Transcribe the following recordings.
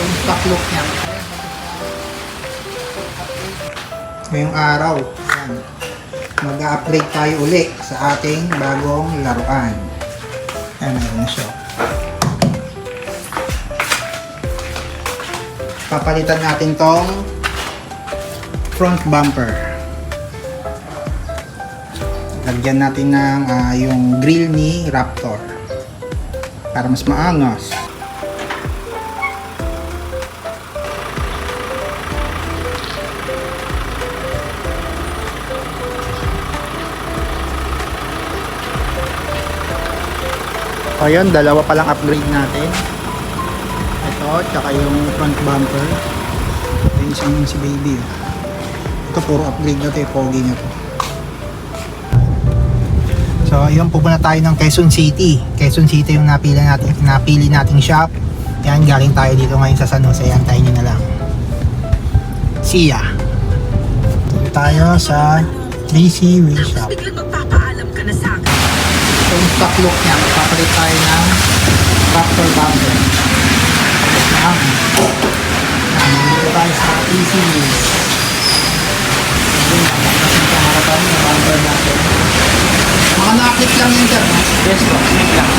yung stock look niya. Ngayong araw, yan, mag-upgrade tayo uli sa ating bagong laruan. Ayan, meron na siya. Papalitan natin tong front bumper. Lagyan natin ng yung grill ni Raptor para mas maangas. O yun, dalawa palang upgrade natin. Ito, tsaka yung front bumper. Yung isang si baby. Ito puro upgrade na ito, pogi niya to. So yun, pupunta tayo ng Quezon City. Quezon City yung napili nating shop. Yan, galing tayo dito ngayon sa San Jose. Antayin nyo na lang. See ya! Dito tayo sa 3C Wheel Shop. Biglang magpapaalam ka na sa akin. So yung stock look niya, magpapalit tayo ng Raptor bumper. Dito tayo sa 3C Wheels. Yung harapan ng bumper natin. Mga nakakit lang yun dyan. Yes po, snake lang.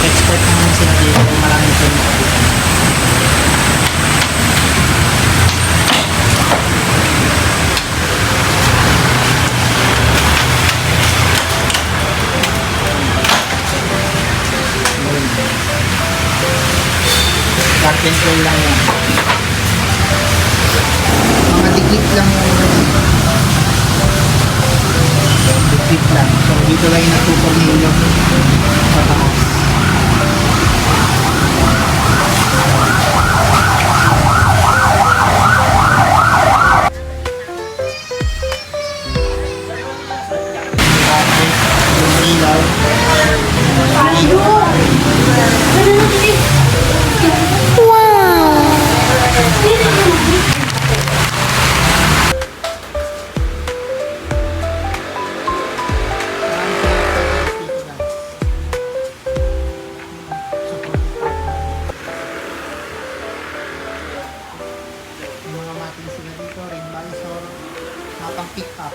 Expert naman sila dito. Maraming pinakabitan. Dark and cool lang yan. Mga dikit lang yung dikit lang. So dito lang yung natutornilyo sa taas. Yung ilaw. Mga mating sila dito, ring visor, mapang pick up.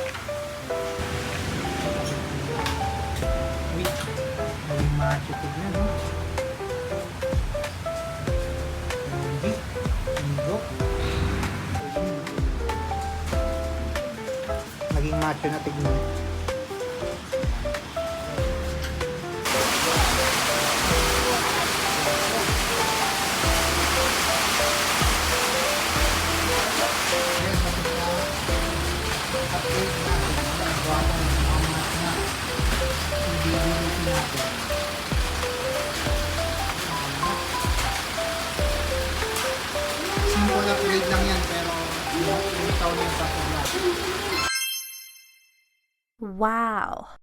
Wait, naging matutog na, no? Hindi, hindi. Naging macho na tignan. Simple upgrade lang yan, pero yung taon yung sa Wow.